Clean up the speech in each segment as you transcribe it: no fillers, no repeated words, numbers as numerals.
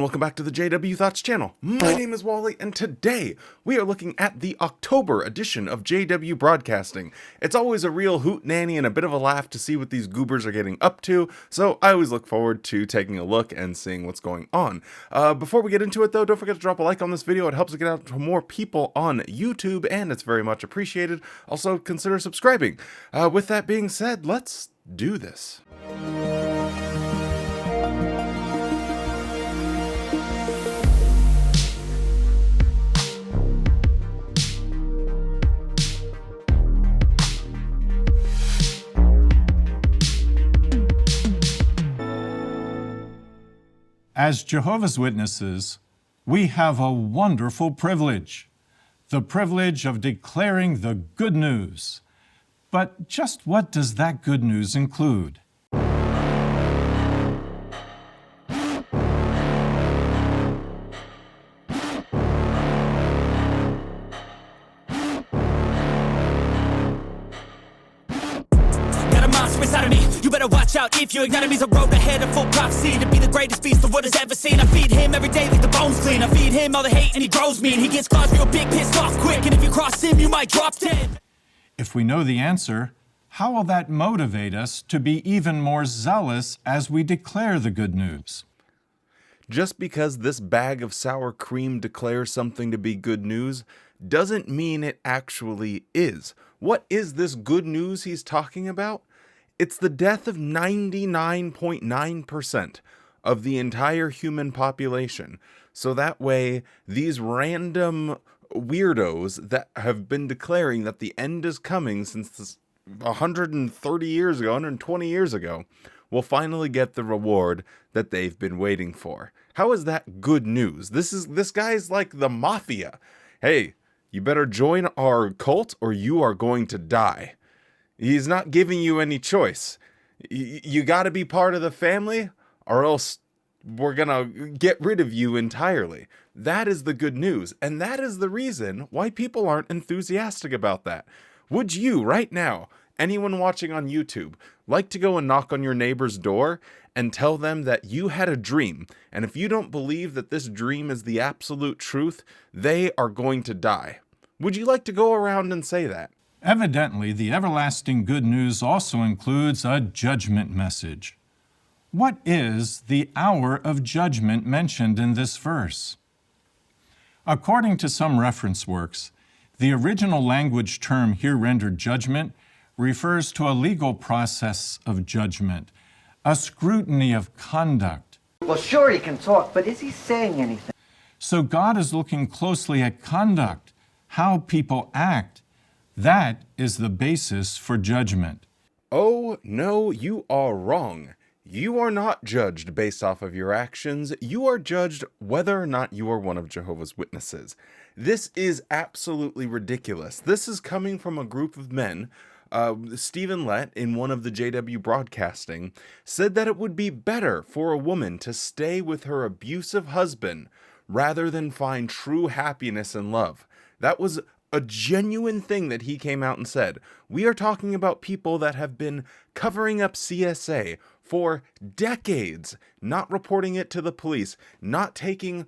Welcome back to the JW Thoughts channel. My name is Wally, and today we are looking at the October edition of JW Broadcasting. It's always a real hootenanny and a bit of a laugh to see what these goobers are getting up to, so I always look forward to taking a look and seeing what's going on. Before we get into it though, don't forget to drop a like on this video. It helps it get out to more people on YouTube, and it's very much appreciated. Also, consider subscribing. With that being said, let's do this. As Jehovah's Witnesses, we have a wonderful privilege, the privilege of declaring the good news. But just what does that good news include? Inside of me, you better watch out if your enemy's a road ahead of full prophecy to be the greatest beast the world has ever seen. I feed him every day like the bones clean. I feed him all the hate and he grows me, and he gets claws real big, pissed off quick, and if you cross him you might drop dead. If we know the answer, how will that motivate us to be even more zealous as we declare the good news? Just because this bag of sour cream declares something to be good news doesn't mean it actually is. What is this good news he's talking about? It's the death of 99.9% of the entire human population. So that way, these random weirdos that have been declaring that the end is coming since 130 years ago, 120 years ago, will finally get the reward that they've been waiting for. How is that good news? This guy's like the mafia. Hey, you better join our cult or you are going to die. He's not giving you any choice. You got to be part of the family, or else we're going to get rid of you entirely. That is the good news, and that is the reason why people aren't enthusiastic about that. Would you, right now, anyone watching on YouTube, like to go and knock on your neighbor's door and tell them that you had a dream, and if you don't believe that this dream is the absolute truth, they are going to die? Would you like to go around and say that? Evidently, the everlasting good news also includes a judgment message. What is the hour of judgment mentioned in this verse? According to some reference works, the original language term here rendered judgment refers to a legal process of judgment, a scrutiny of conduct. Well, sure, he can talk, but is he saying anything? So God is looking closely at conduct, how people act. That is the basis for judgment. Oh, no, you are wrong. You are not judged based off of your actions. You are judged whether or not you are one of Jehovah's Witnesses. This is absolutely ridiculous. This is coming from a group of men. Stephen Lett, in one of the JW Broadcasting, said that it would be better for a woman to stay with her abusive husband rather than find true happiness and love. That was a genuine thing that he came out and said. We are talking about people that have been covering up CSA for decades, not reporting it to the police, not taking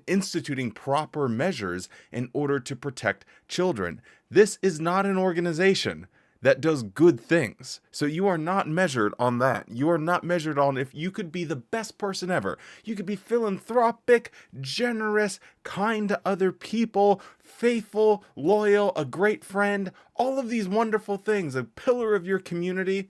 instituting proper measures in order to protect children. This is not an organization that does good things. So you are not measured on that. You are not measured on if you could be the best person ever. You could be philanthropic, generous, kind to other people, faithful, loyal, a great friend, all of these wonderful things, a pillar of your community,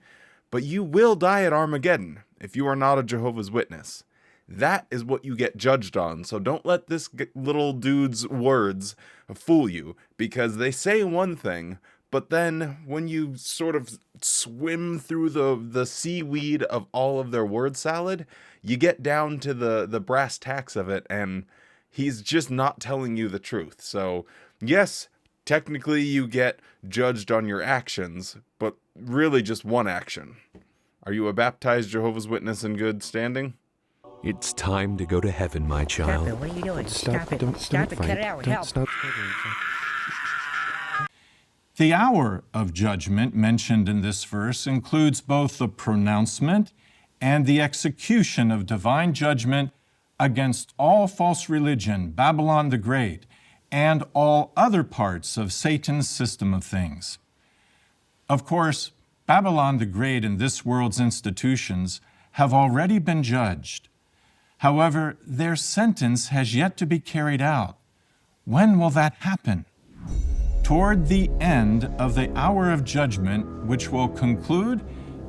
but you will die at Armageddon if you are not a Jehovah's Witness. That is what you get judged on. So don't let this little dude's words fool you, because they say one thing, but then when you sort of swim through the seaweed of all of their word salad, you get down to the brass tacks of it, and he's just not telling you the truth. So yes, technically you get judged on your actions, but really just one action. Are you a baptized Jehovah's Witness in good standing? It's time to go to heaven, my child. Stop it, what are you doing? Stop it, Don't stop it, fight. cut it out, Don't help. stop. The hour of judgment mentioned in this verse includes both the pronouncement and the execution of divine judgment against all false religion, Babylon the Great, and all other parts of Satan's system of things. Of course, Babylon the Great and this world's institutions have already been judged. However, their sentence has yet to be carried out. When will that happen? Toward the end of the hour of judgment, which will conclude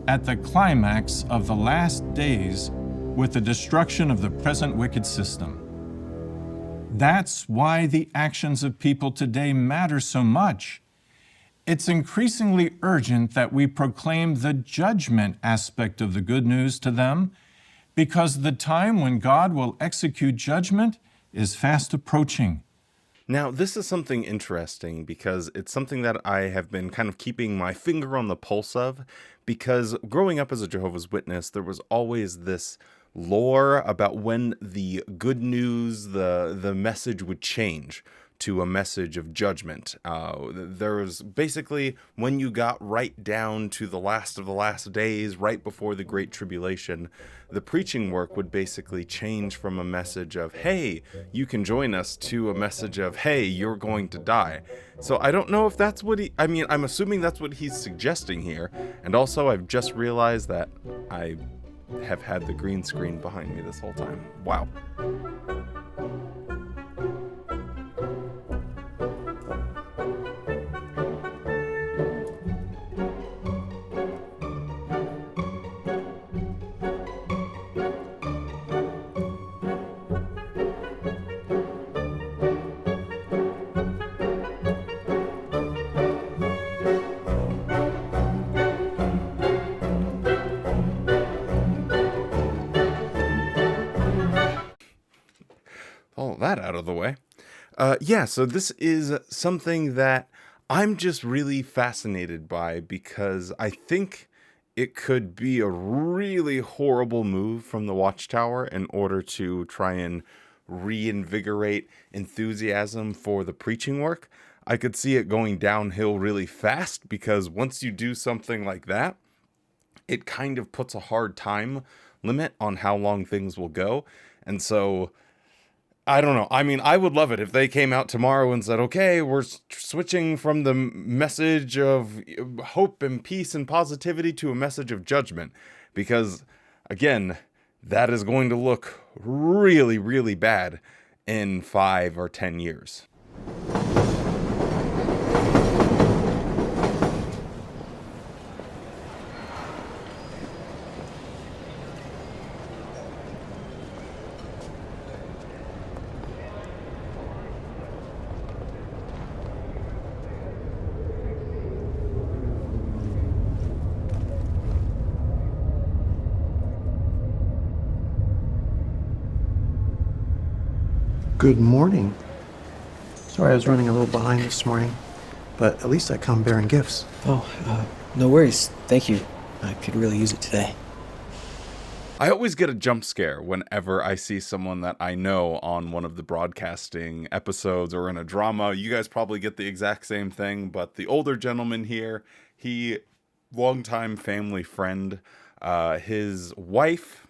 at the climax of the last days with the destruction of the present wicked system. That's why the actions of people today matter so much. It's increasingly urgent that we proclaim the judgment aspect of the good news to them, because the time when God will execute judgment is fast approaching. Now, this is something interesting because it's something that I have been kind of keeping my finger on the pulse of, because growing up as a Jehovah's Witness, there was always this lore about when the good news, the message would change to a message of judgment. There was basically when you got right down to the last of the last days, right before the Great Tribulation, the preaching work would basically change from a message of, hey, you can join us, to a message of, hey, you're going to die. So I don't know if that's what I'm assuming that's what he's suggesting here. And also, I've just realized that I have had the green screen behind me this whole time. Wow. All that out of the way. So this is something that I'm just really fascinated by, because I think it could be a really horrible move from the Watchtower in order to try and reinvigorate enthusiasm for the preaching work. I could see it going downhill really fast, because once you do something like that, it kind of puts a hard time limit on how long things will go. And so I don't know. I mean, I would love it if they came out tomorrow and said, okay, we're switching from the message of hope and peace and positivity to a message of judgment. Because, again, that is going to look really, really bad in 5 or 10 years. Good morning. Sorry I was running a little behind this morning, but at least I come bearing gifts. No worries. Thank you. I could really use it today. I always get a jump scare whenever I see someone that I know on one of the broadcasting episodes or in a drama. You guys probably get the exact same thing, but the older gentleman here, he, longtime family friend, his wife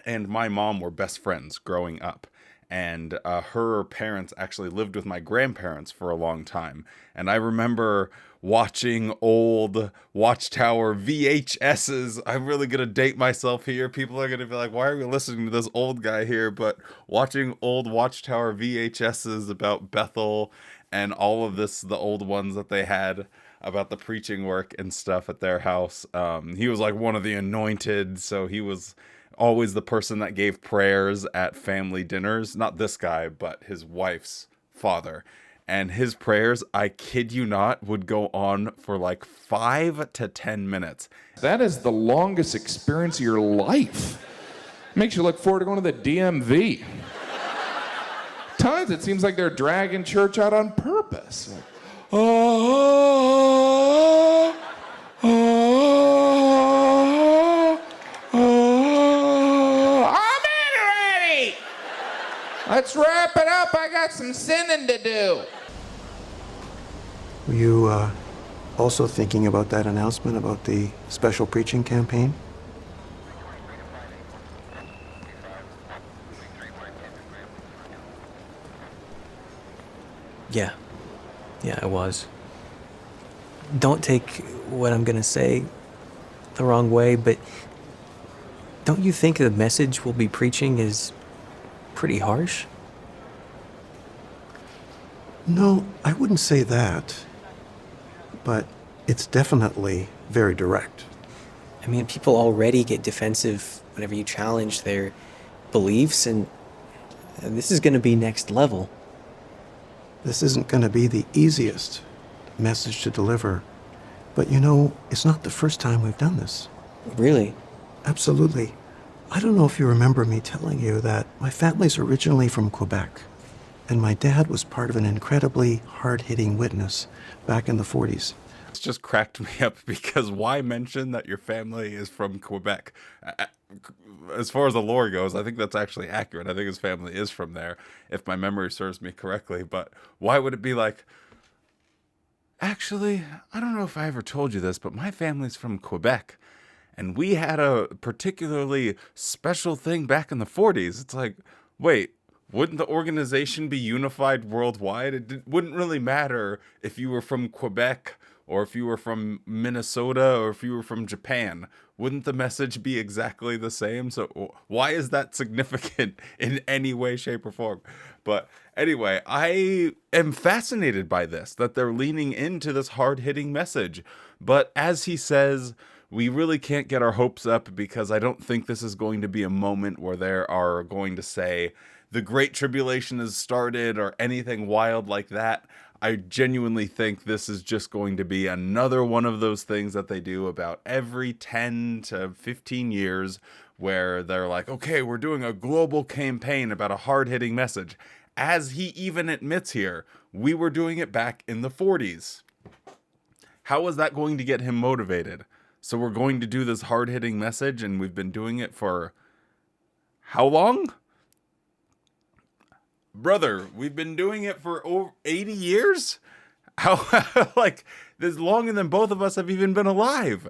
and my mom were best friends growing up. And her parents actually lived with my grandparents for a long time. And I remember watching old Watchtower VHSs. I'm really going to date myself here. People are going to be like, why are we listening to this old guy here? But watching old Watchtower VHSs about Bethel and all of this, the old ones that they had about the preaching work and stuff at their house. He was like one of the anointed, so he was always the person that gave prayers at family dinners. Not this guy, but his wife's father. And his prayers, I kid you not, would go on for like 5 to 10 minutes. That is the longest experience of your life. Makes you look forward to going to the DMV. Times it seems like they're dragging church out on purpose. Like, let's wrap it up. I got some sinning to do. Were you also thinking about that announcement about the special preaching campaign? Yeah. Yeah, I was. Don't take what I'm gonna say the wrong way, but don't you think the message we'll be preaching is pretty harsh? No, I wouldn't say that. But it's definitely very direct. I mean, people already get defensive whenever you challenge their beliefs, and this is gonna be next level. This isn't going to be the easiest message to deliver. But you know, it's not the first time we've done this. Really? Absolutely. I don't know if you remember me telling you that my family's originally from Quebec, and my dad was part of an incredibly hard-hitting witness back in the 40s. It's just cracked me up because why mention that your family is from Quebec? As far as the lore goes, I think that's actually accurate. I think his family is from there, if my memory serves me correctly. But why would it be like, actually, I don't know if I ever told you this, but my family's from Quebec, and we had a particularly special thing back in the 40s. It's like, wait, wouldn't the organization be unified worldwide? Wouldn't really matter if you were from Quebec or if you were from Minnesota or if you were from Japan. Wouldn't the message be exactly the same? So why is that significant in any way, shape, or form? But anyway, I am fascinated by this, that they're leaning into this hard-hitting message. But as he says, we really can't get our hopes up because I don't think this is going to be a moment where they are going to say, the Great Tribulation has started or anything wild like that. I genuinely think this is just going to be another one of those things that they do about every 10 to 15 years where they're like, okay, we're doing a global campaign about a hard-hitting message. As he even admits here, we were doing it back in the 40s. How is that going to get him motivated? So we're going to do this hard-hitting message and we've been doing it for how long? Brother, we've been doing it for over 80 years? How, like, this is longer than both of us have even been alive.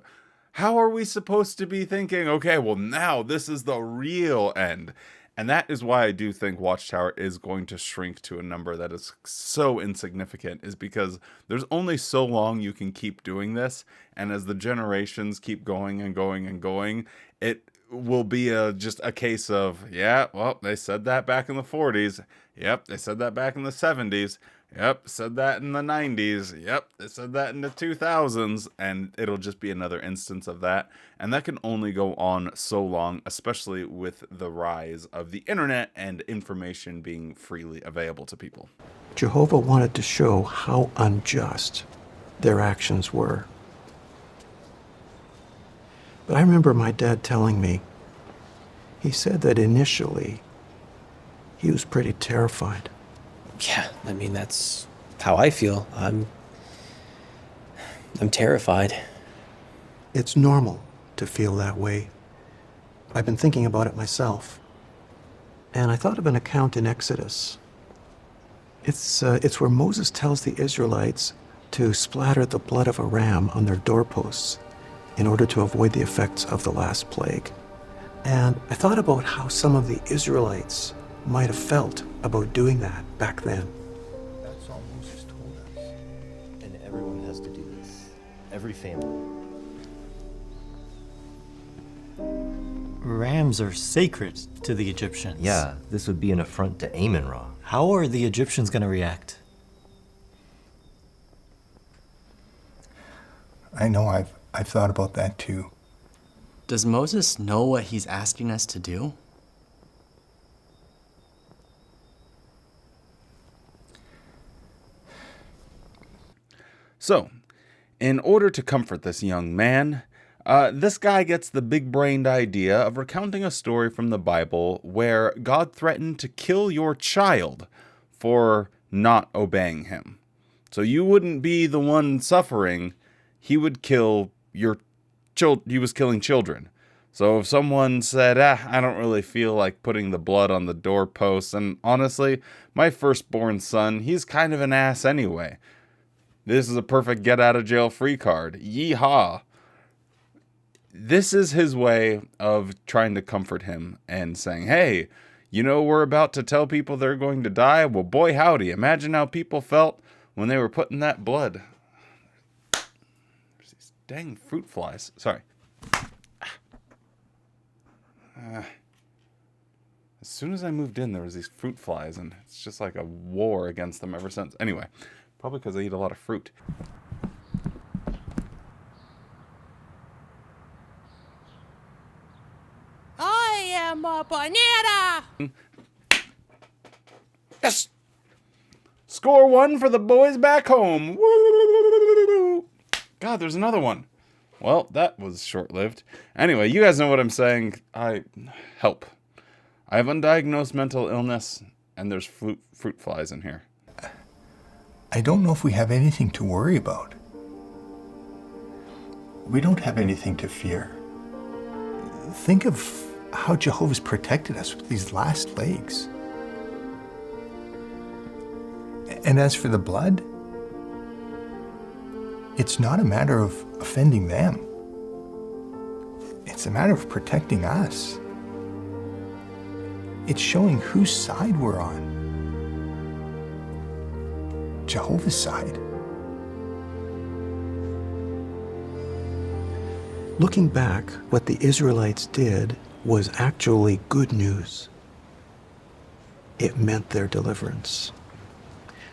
How are we supposed to be thinking, okay, well, now this is the real end? And that is why I do think Watchtower is going to shrink to a number that is so insignificant, is because there's only so long you can keep doing this. And as the generations keep going and going and going, it will be just a case of, yeah, well, they said that back in the 40s. Yep, they said that back in the 70s. Yep, said that in the 90s. Yep, they said that in the 2000s. And it'll just be another instance of that. And that can only go on so long, especially with the rise of the internet and information being freely available to people. Jehovah wanted to show how unjust their actions were. But I remember my dad telling me, he said that initially he was pretty terrified. Yeah, I mean, that's how I feel. I'm terrified. It's normal to feel that way. I've been thinking about it myself. And I thought of an account in Exodus. It's where Moses tells the Israelites to splatter the blood of a ram on their doorposts in order to avoid the effects of the last plague. And I thought about how some of the Israelites might have felt about doing that back then. That's all Moses told us. And everyone has to do this. Every family. Rams are sacred to the Egyptians. Yeah, this would be an affront to Amun-Ra. How are the Egyptians going to react? I know, I've thought about that too. Does Moses know what he's asking us to do? So, in order to comfort this young man, this guy gets the big-brained idea of recounting a story from the Bible where God threatened to kill your child for not obeying him. So you wouldn't be the one suffering, he would kill your child. He was killing children. So if someone said, I don't really feel like putting the blood on the doorposts, and honestly, my firstborn son, he's kind of an ass anyway. This is a perfect get-out-of-jail-free card. Yeehaw. This is his way of trying to comfort him and saying, hey, You know, we're about to tell people they're going to die. Well, boy, howdy. Imagine how people felt when they were putting that blood. There's these dang fruit flies. Sorry. As soon as I moved in, there was these fruit flies, and it's just like a war against them ever since. Anyway, probably because I eat a lot of fruit. I am a banana! Yes! Score one for the boys back home. Woo! God, there's another one. Well, that was short-lived. Anyway, you guys know what I'm saying. Help. I have undiagnosed mental illness, and there's fruit flies in here. I don't know if we have anything to worry about. We don't have anything to fear. Think of how Jehovah's protected us with these last legs. And as for the blood, it's not a matter of offending them. It's a matter of protecting us. It's showing whose side we're on. Jehovah's side. Looking back, what the Israelites did was actually good news. It meant their deliverance.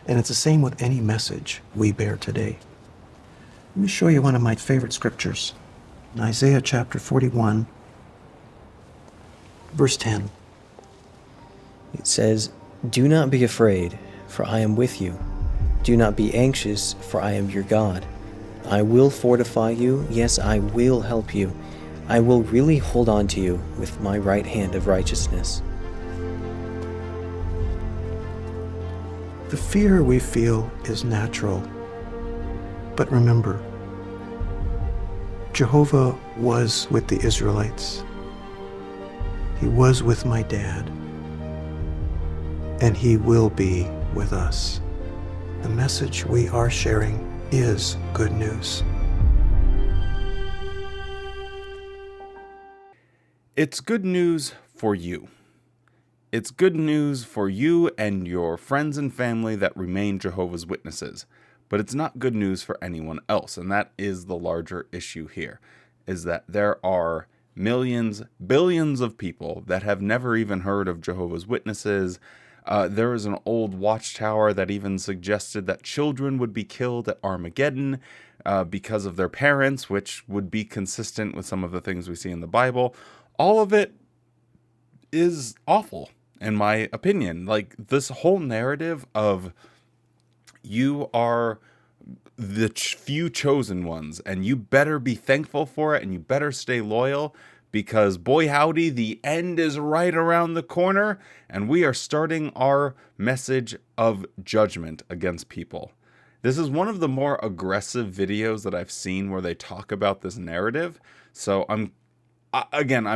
And it's the same with any message we bear today. Let me show you one of my favorite scriptures. In Isaiah chapter 41, verse 10. It says, "Do not be afraid, for I am with you. Do not be anxious, for I am your God. I will fortify you, yes, I will help you. I will really hold on to you with my right hand of righteousness." The fear we feel is natural. But remember, Jehovah was with the Israelites. He was with my dad. And he will be with us. The message we are sharing is good news. It's good news for you. It's good news for you and your friends and family that remain Jehovah's Witnesses. But it's not good news for anyone else. And that is the larger issue here, is that there are millions, billions of people that have never even heard of Jehovah's Witnesses. There is an old Watchtower that even suggested that children would be killed at Armageddon because of their parents, which would be consistent with some of the things we see in the Bible. All of it is awful, in my opinion. Like, this whole narrative of you are the few chosen ones, and you better be thankful for it, and you better stay loyal, because boy howdy, the end is right around the corner, and we are starting our message of judgment against people. This is one of the more aggressive videos that I've seen where they talk about this narrative. So I'm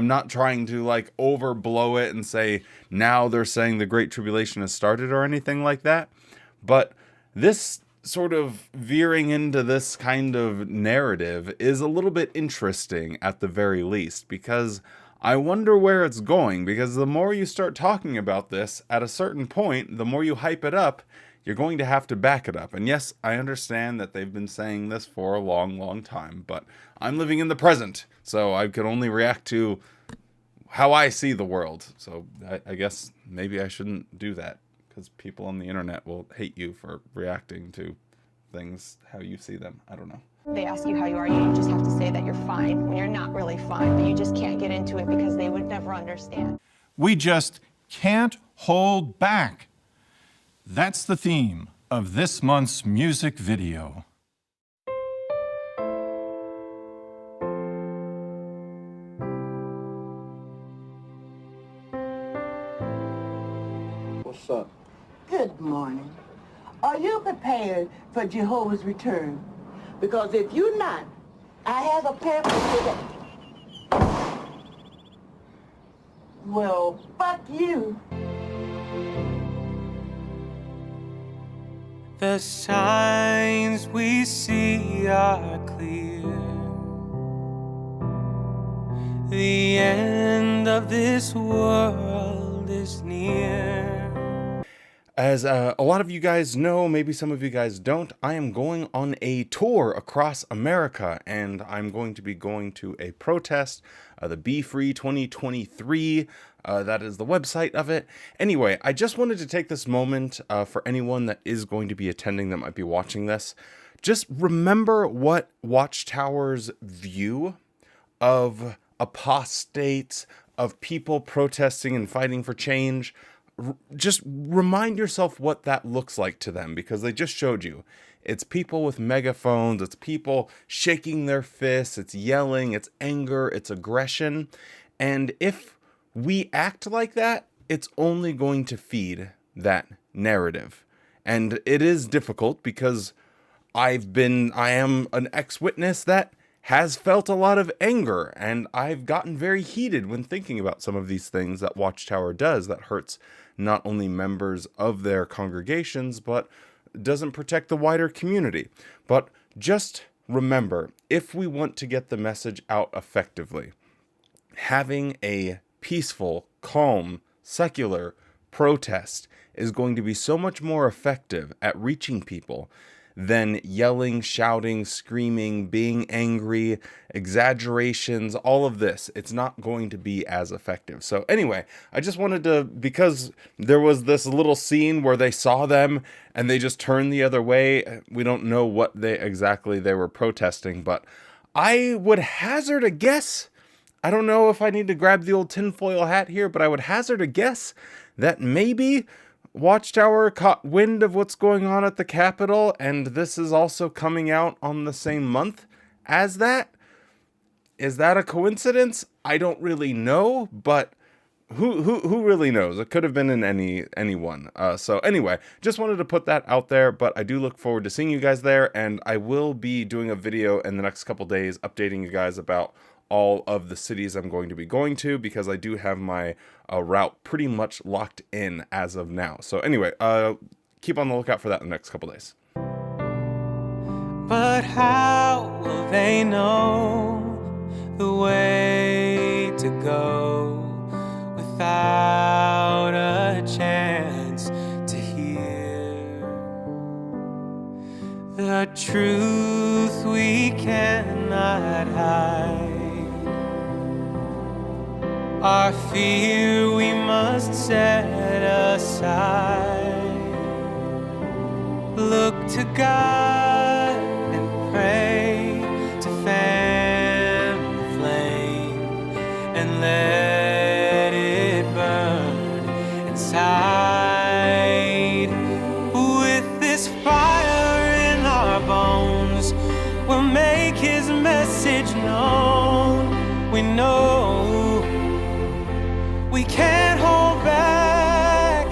not trying to like overblow it and say now they're saying the Great Tribulation has started or anything like that. But this sort of veering into this kind of narrative is a little bit interesting at the very least, because I wonder where it's going, because the more you start talking about this, at a certain point, the more you hype it up, you're going to have to back it up. And yes, I understand that they've been saying this for a long, long time, but I'm living in the present, so I can only react to how I see the world. So I guess maybe I shouldn't do that, because people on the internet will hate you for reacting to things how you see them. I don't know. They ask you how you are, you just have to say that you're fine when you're not really fine, but you just can't get into it because they would never understand. We just can't hold back. That's the theme of this month's music video. What's up? Good morning. Are you prepared for Jehovah's return? Because if you're not, I have a pamphlet today. Well, fuck you. The signs we see are clear. The end of this world is near. near. As a lot of you guys know, maybe some of you guys don't, I am going on a tour across America, and I'm going to be going to a protest, the Be Free 2023. That is the website of it. Anyway, I just wanted to take this moment for anyone that is going to be attending that might be watching this. Just remember what Watchtower's view of apostates, of people protesting and fighting for change. Just remind yourself what that looks like to them, because they just showed you. It's people with megaphones, it's people shaking their fists, it's yelling, it's anger, it's aggression. And if we act like that, it's only going to feed that narrative. And it is difficult because I am an ex-witness that has felt a lot of anger, and I've gotten very heated when thinking about some of these things that Watchtower does that hurts not only members of their congregations, but doesn't protect the wider community. But just remember, if we want to get the message out effectively, having a peaceful, calm, secular protest is going to be so much more effective at reaching people than yelling, shouting, screaming, being angry, exaggerations, all of this. It's not going to be as effective. So anyway, I just wanted to, because there was this little scene where they saw them and they just turned the other way. We don't know what exactly they were protesting, but I would hazard a guess. I don't know if I need to grab the old tinfoil hat here, but I would hazard a guess that maybe Watchtower caught wind of what's going on at the Capitol, and this is also coming out on the same month as that. Is that a coincidence? I don't really know, but who really knows? It could have been in anyone. So anyway, just wanted to put that out there, but I do look forward to seeing you guys there, and I will be doing a video in the next couple days updating you guys about all of the cities I'm going to be going to, because I do have my route pretty much locked in as of now. So anyway, keep on the lookout for that in the next couple days. But how will they know the way to go without a chance to hear the truth we cannot hide? Our fear we must set aside. Look to God and pray to fan the flame and let it burn inside. With this fire in our bones, we'll make His message known. We know we can't hold back.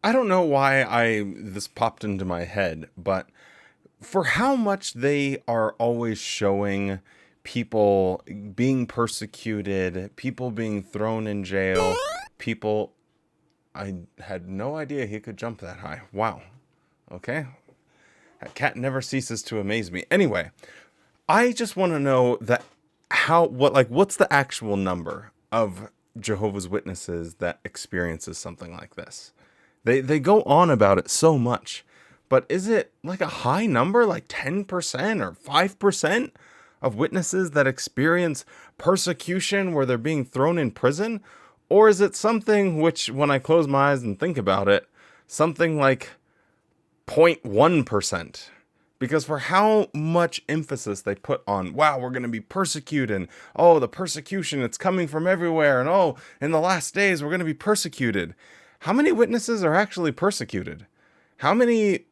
I don't know why this popped into my head, but for how much they are always showing people being persecuted, people being thrown in jail, people... I had no idea he could jump that high. Wow. Okay. That cat never ceases to amaze me. Anyway, I just want to know that what's the actual number of Jehovah's Witnesses that experiences something like this? They go on about it so much, but is it like a high number, like 10% or 5% of witnesses that experience persecution where they're being thrown in prison? Or is it something which, when I close my eyes and think about it, something like 0.1%? Because for how much emphasis they put on, wow, we're going to be persecuted, and oh, the persecution, it's coming from everywhere, and oh, in the last days, we're going to be persecuted. How many witnesses are actually persecuted? How many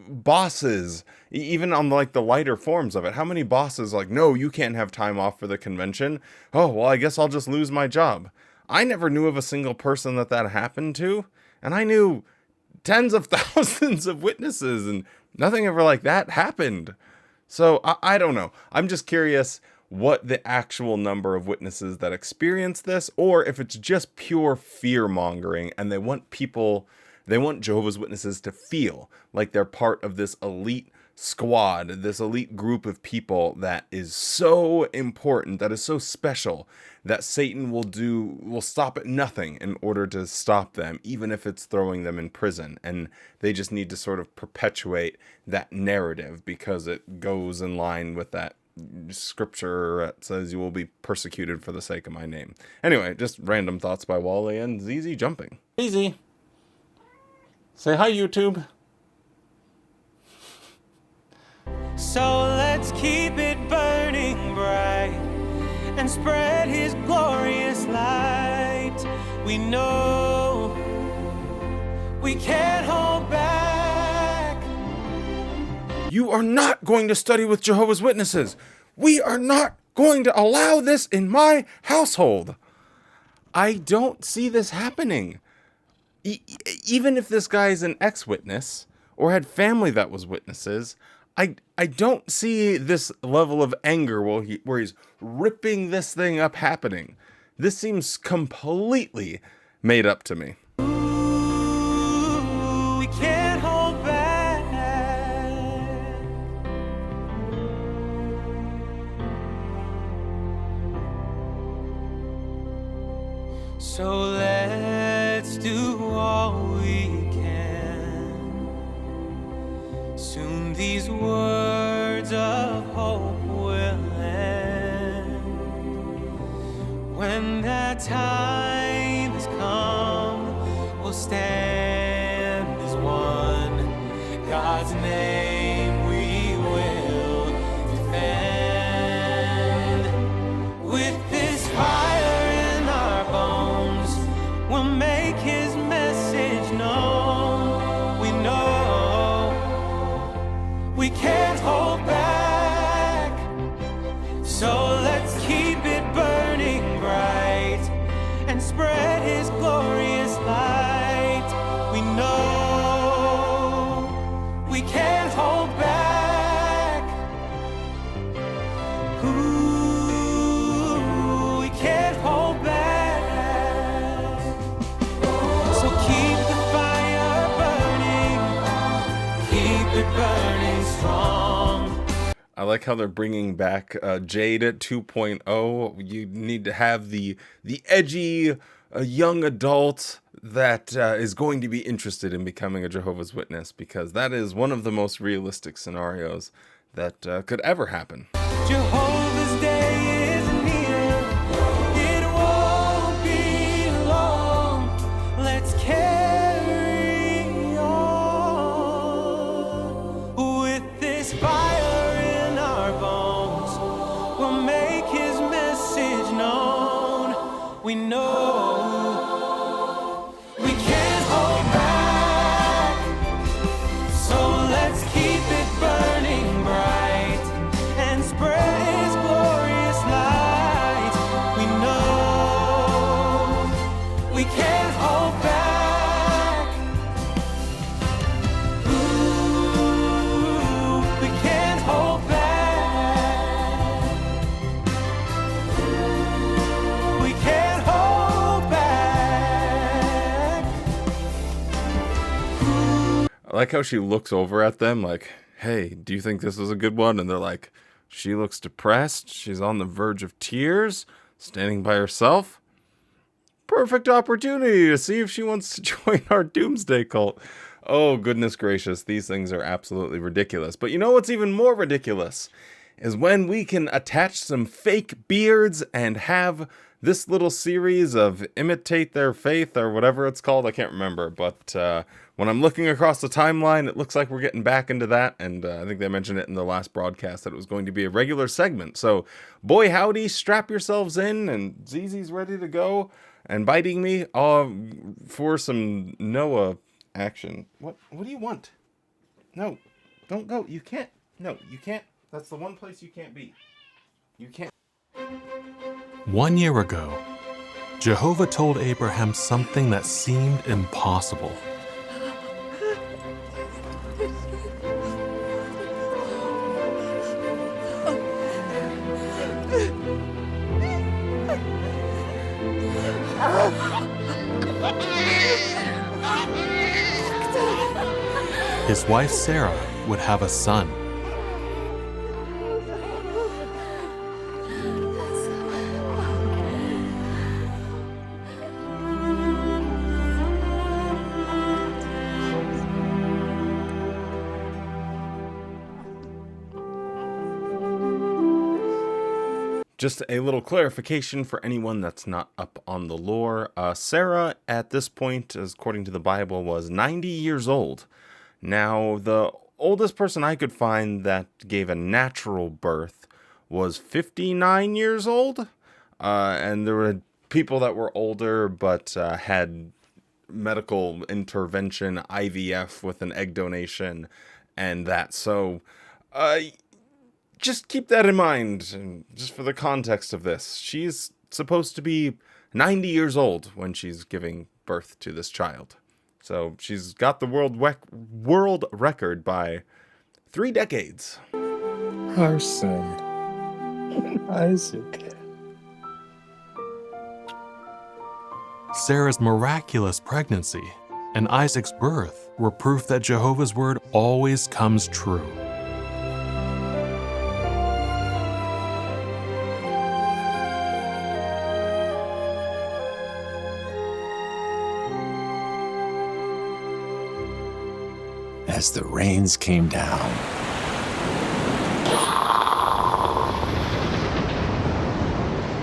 bosses, even on like the lighter forms of it, how many bosses like, no, you can't have time off for the convention. Oh, well, I guess I'll just lose my job. I never knew of a single person that happened to, and I knew tens of thousands of witnesses, and nothing ever like that happened. So I don't know. I'm just curious what the actual number of witnesses that experience this, or if it's just pure fear mongering and they want Jehovah's Witnesses to feel like they're part of this elite squad, this elite group of people that is so important, that is so special, that Satan will stop at nothing in order to stop them, even if it's throwing them in prison. And they just need to sort of perpetuate that narrative because it goes in line with that scripture that says you will be persecuted for the sake of my name. Anyway, just random thoughts by Wally and ZZ Jumping. ZZ, say hi, YouTube. So let's keep it burning bright and spread his glorious light. We know we can't hold back. You are not going to study with Jehovah's Witnesses. We are not going to allow this in my household. I don't see this happening. Even if this guy is an ex-witness or had family that was witnesses, I don't see this level of anger where he's ripping this thing up happening. This seems completely made up to me. Ooh, we can't hold back. So let's do all we can. Soon these words of hope will end. When that time has come, we'll stand as one. God's name we will defend. With this fire in our bones, we'll make his message known. We know we can't hold back, so let's keep it burning bright and spread his glorious light. We know we can't hold back. Ooh, we can't hold back. So keep the fire burning, keep it burning strong. I like how they're bringing back Jade at 2.0. You need to have the edgy young adult that is going to be interested in becoming a Jehovah's Witness, because that is one of the most realistic scenarios that could ever happen. Jehovah's Day is near. It won't be long. Let's carry on with this fire in our bones. We'll make his message known. We know we can't hold back. So let's keep it burning bright and spread his glorious light. We know we can't hold back. Ooh, we can't hold back. We can't hold back. I like how she looks over at them like, hey, do you think this is a good one? And they're like, she looks depressed. She's on the verge of tears, standing by herself. Perfect opportunity to see if she wants to join our doomsday cult. Oh, goodness gracious. These things are absolutely ridiculous. But you know what's even more ridiculous is when we can attach some fake beards and have this little series of imitate their faith or whatever it's called. I can't remember, but when I'm looking across the timeline, it looks like we're getting back into that, and I think they mentioned it in the last broadcast that it was going to be a regular segment. So, boy howdy, strap yourselves in, and ZZ's ready to go, and biting me for some Noah action. What do you want? No, don't go. You can't. No, you can't. That's the one place you can't be. You can't. 1 year ago, Jehovah told Abraham something that seemed impossible. His wife Sarah would have a son. just a little clarification for anyone that's not up on the lore. Sarah, at this point, according to the Bible, was 90 years old. Now, the oldest person I could find that gave a natural birth was 59 years old. And there were people that were older but had medical intervention, IVF with an egg donation, and that. So, just keep that in mind, just for the context of this. She's supposed to be 90 years old when she's giving birth to this child. So she's got the world record by 3 decades. Our son, Isaac. Sarah's miraculous pregnancy and Isaac's birth were proof that Jehovah's word always comes true. As the rains came down,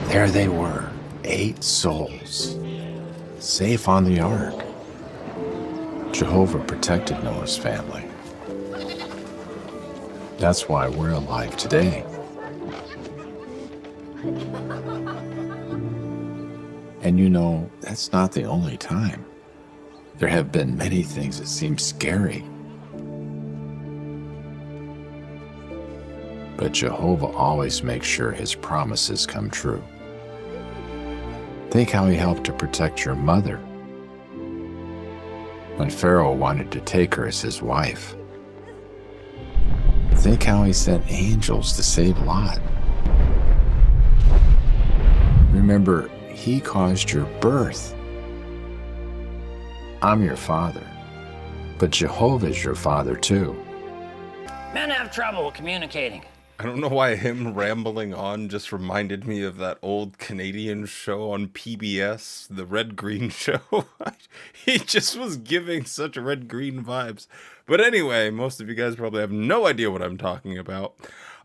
there they were, 8 souls, safe on the ark. Jehovah protected Noah's family. That's why we're alive today. And you know, that's not the only time. There have been many things that seem scary. But Jehovah always makes sure his promises come true. Think how he helped to protect your mother when Pharaoh wanted to take her as his wife. Think how he sent angels to save Lot. Remember, he caused your birth. I'm your father, but Jehovah's your father too. Men have trouble communicating. I don't know why him rambling on just reminded me of that old Canadian show on PBS, the Red Green Show. He just was giving such red green vibes. But anyway, most of you guys probably have no idea what I'm talking about.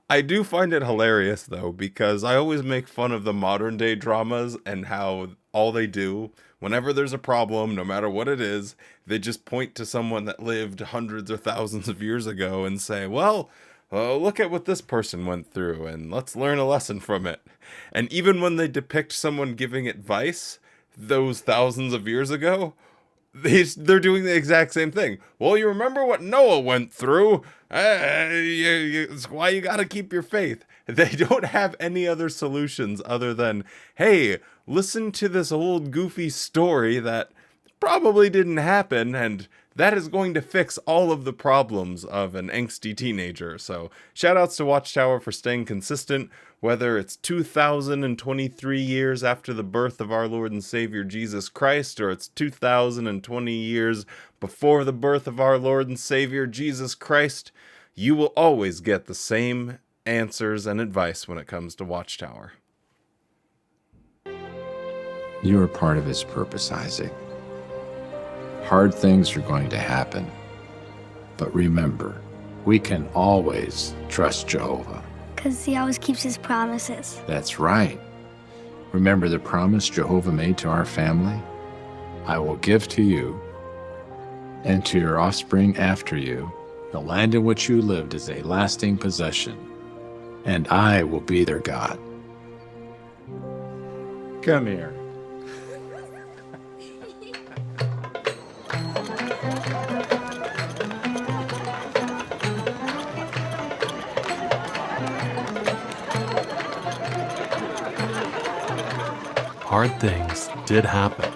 I do find it hilarious though, because I always make fun of the modern day dramas and how all they do, whenever there's a problem, no matter what it is, they just point to someone that lived hundreds or thousands of years ago and say, well, look at what this person went through, and let's learn a lesson from it. And even when they depict someone giving advice those thousands of years ago, they're doing the exact same thing. Well, you remember what Noah went through? It's why you gotta keep your faith. They don't have any other solutions other than, hey, listen to this old goofy story that probably didn't happen, and that is going to fix all of the problems of an angsty teenager. So shout outs to Watchtower for staying consistent, whether it's 2023 years after the birth of our Lord and Savior Jesus Christ, or it's 2020 years before the birth of our Lord and Savior Jesus Christ. You will always get the same answers and advice when it comes to Watchtower. You are part of his purpose, Isaac. Hard things are going to happen. But remember, we can always trust Jehovah. Because he always keeps his promises. That's right. Remember the promise Jehovah made to our family? I will give to you and to your offspring after you the land in which you lived as a lasting possession, and I will be their God. Come here. Hard things did happen,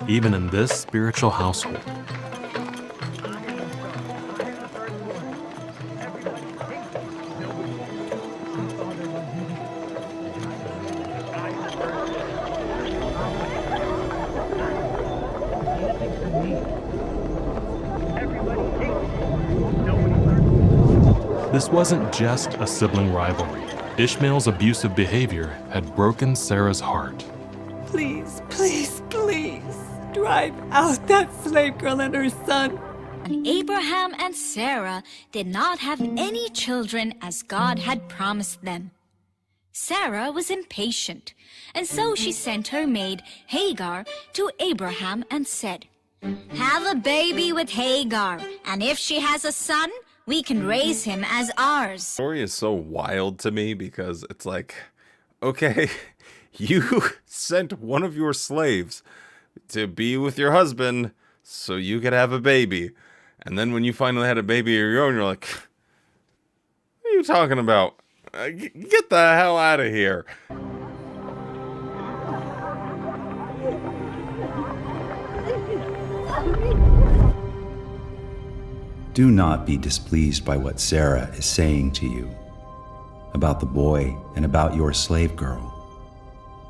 even in this spiritual household. This wasn't just a sibling rivalry. Ishmael's abusive behavior had broken Sarah's heart. Please, please, please, drive out that slave girl and her son. And Abraham and Sarah did not have any children as God had promised them. Sarah was impatient, and so she sent her maid Hagar to Abraham and said, "Have a baby with Hagar, and if she has a son, we can raise him as ours." The story is so wild to me because it's like, okay, you sent one of your slaves to be with your husband so you could have a baby. And then when you finally had a baby of your own, you're like, what are you talking about? Get the hell out of here. Do not be displeased by what Sarah is saying to you about the boy and about your slave girl.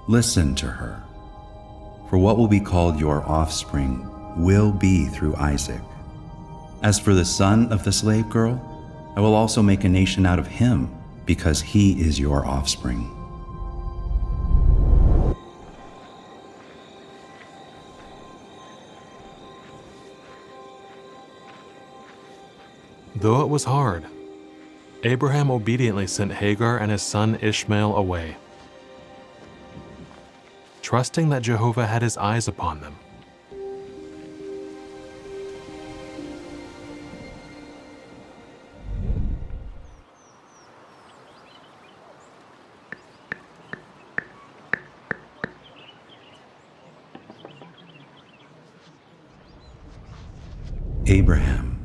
Listen to her, for what will be called your offspring will be through Isaac. As for the son of the slave girl, I will also make a nation out of him, because he is your offspring. Though it was hard, Abraham obediently sent Hagar and his son Ishmael away, trusting that Jehovah had his eyes upon them. Abraham.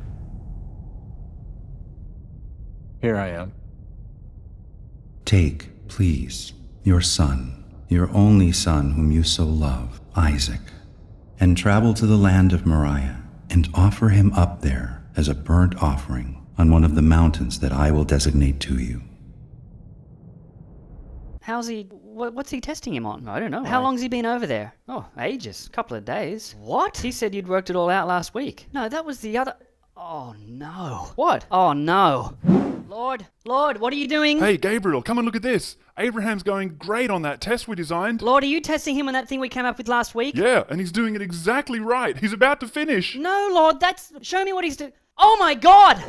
Here I am. Take, please, your son, your only son whom you so love, Isaac, and travel to the land of Moriah and offer him up there as a burnt offering on one of the mountains that I will designate to you. How's he... What's he testing him on? I don't know. How long's he been over there? Oh, ages. Couple of days. What? He said you'd worked it all out last week. No, that was the other... Oh, no. What? Oh, no. Lord, what are you doing? Hey, Gabriel, come and look at this. Abraham's going great on that test we designed. Lord, are you testing him on that thing we came up with last week? Yeah, and he's doing it exactly right. He's about to finish. No, Lord, that's... Show me what he's doing. Oh, my God!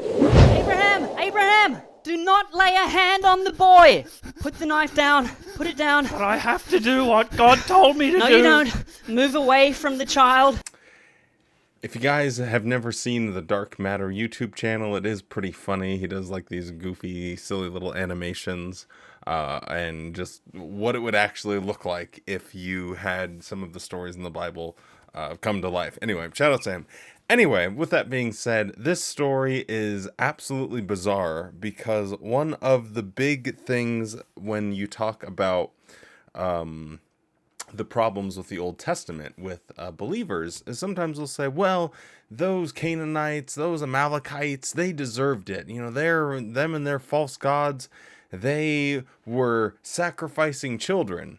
Abraham! Do not lay a hand on the boy! Put the knife down. Put it down. But I have to do what God told me to do. No, you don't. Move away from the child. If you guys have never seen the Dark Matter YouTube channel, it is pretty funny. He does like these goofy, silly little animations, and just what it would actually look like if you had some of the stories in the Bible come to life. Anyway, shout out to him. Anyway, with that being said, this story is absolutely bizarre because one of the big things when you talk about the problems with the Old Testament with believers is sometimes they'll say, well, those Canaanites, those Amalekites, they deserved it. You know, them and their false gods, they were sacrificing children.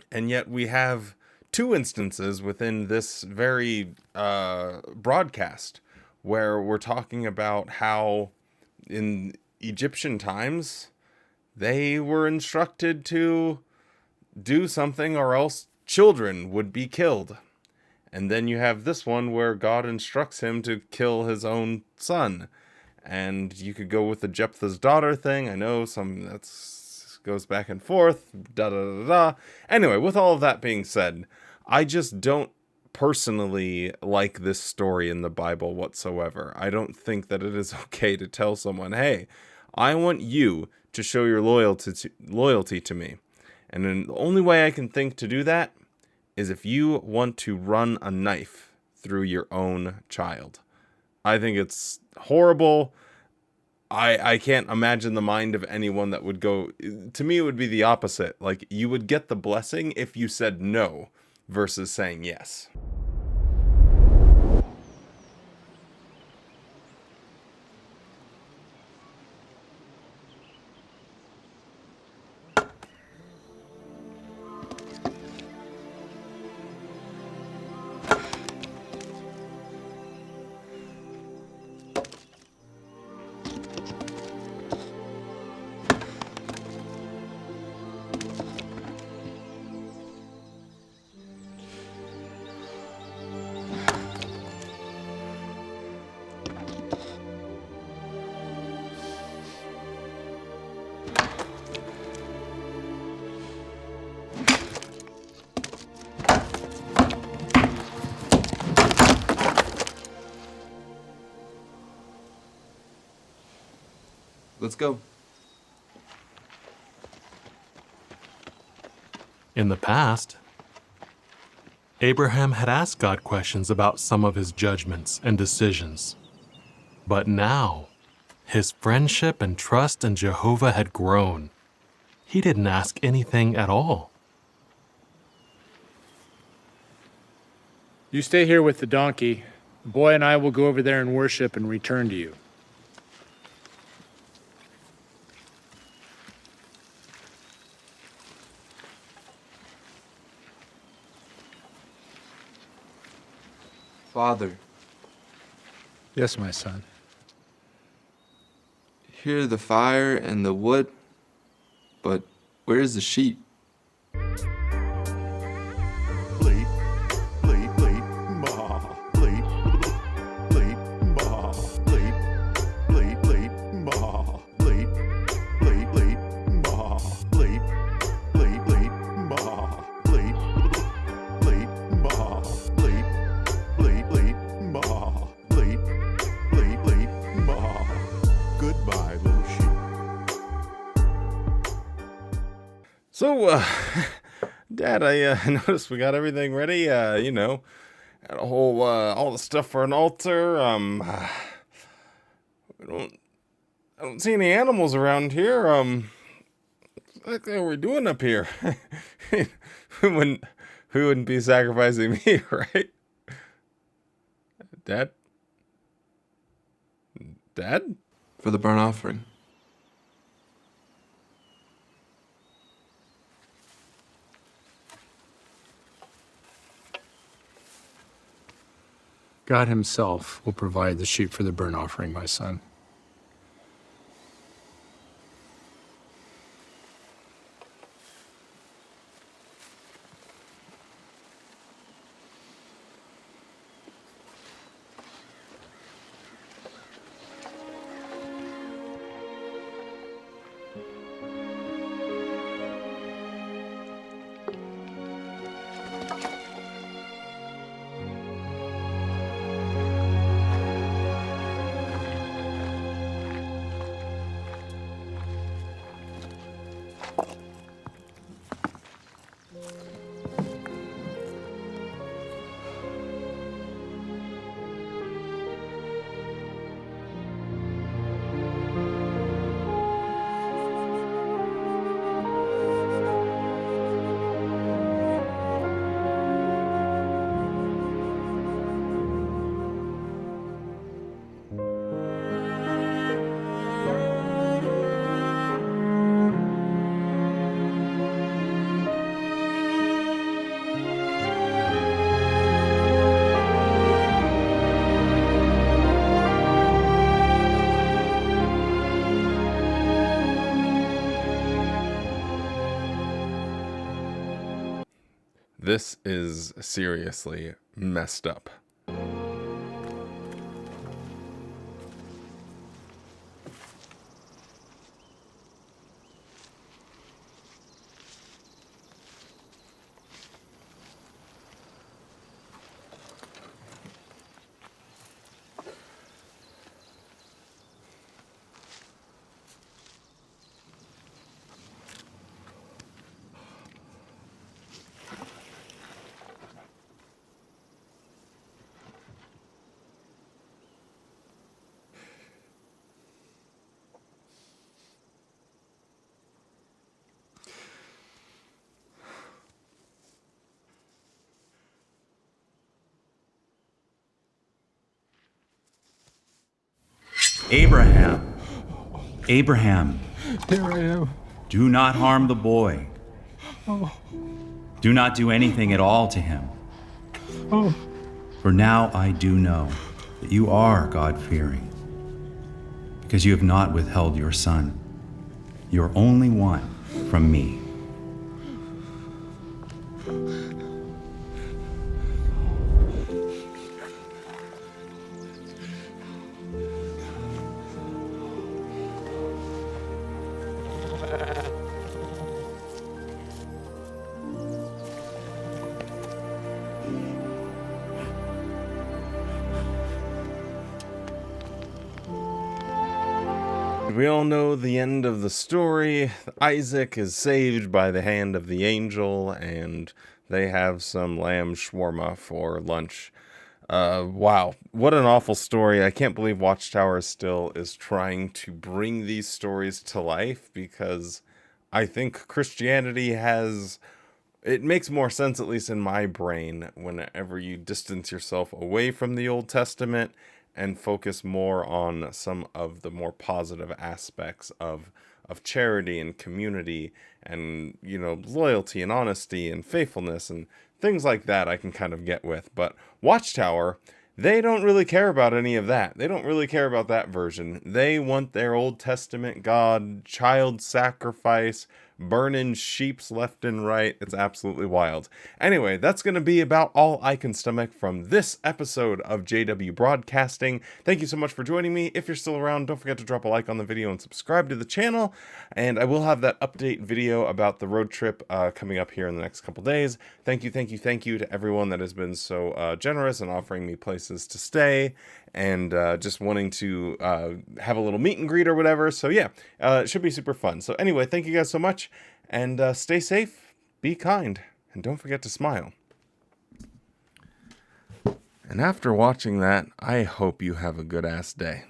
And yet we have two instances within this very broadcast where we're talking about how in Egyptian times they were instructed to do something or else children would be killed. And then you have this one where God instructs him to kill his own son. And you could go with the Jephthah's daughter thing. I know that's goes back and forth. Anyway, with all of that being said, I just don't personally like this story in the Bible whatsoever. I don't think that it is okay to tell someone, hey, I want you to show your loyalty to me. And then the only way I can think to do that is if you want to run a knife through your own child. I think it's horrible. I can't imagine the mind of anyone that would go... To me, it would be the opposite. Like, you would get the blessing if you said no versus saying yes. Let's go. In the past, Abraham had asked God questions about some of his judgments and decisions. But now, his friendship and trust in Jehovah had grown. He didn't ask anything at all. You stay here with the donkey. The boy and I will go over there and worship and return to you. Father. Yes, my son. Here the fire and the wood, but where's the sheep? So, Dad, I noticed we got everything ready. Had a whole all the stuff for an altar. I don't see any animals around here. What are we doing up here? who wouldn't be sacrificing me, right? Dad? Dad? For the burnt offering. God himself will provide the sheep for the burnt offering, my son. This is seriously messed up. Abraham! Abraham! Here I am. Do not harm the boy. Oh. Do not do anything at all to him. Oh. For now I do know that you are God-fearing, because you have not withheld your son, your only one, from me. We all know the end of the story. Isaac is saved by the hand of the angel, and they have some lamb shawarma for lunch. Wow, what an awful story. I can't believe Watchtower still is trying to bring these stories to life, because I think Christianity has... It makes more sense, at least in my brain, whenever you distance yourself away from the Old Testament and focus more on some of the more positive aspects of charity and community and, you know, loyalty and honesty and faithfulness and things like that. I can kind of get with. But Watchtower, they don't really care about any of that. They don't really care about that version. They want their Old Testament God, child sacrifice, burning sheeps left and right. It's absolutely wild. Anyway, that's going to be about all I can stomach from this episode of JW Broadcasting. Thank you so much for joining me. If you're still around, don't forget to drop a like on the video and subscribe to the channel. And I will have that update video about the road trip coming up here in the next couple days. Thank you to everyone that has been so generous and offering me places to stay and just wanting to have a little meet and greet or whatever. So yeah, it should be super fun. So anyway, thank you guys so much, and stay safe, be kind, and don't forget to smile. And after watching that, I hope you have a good ass day.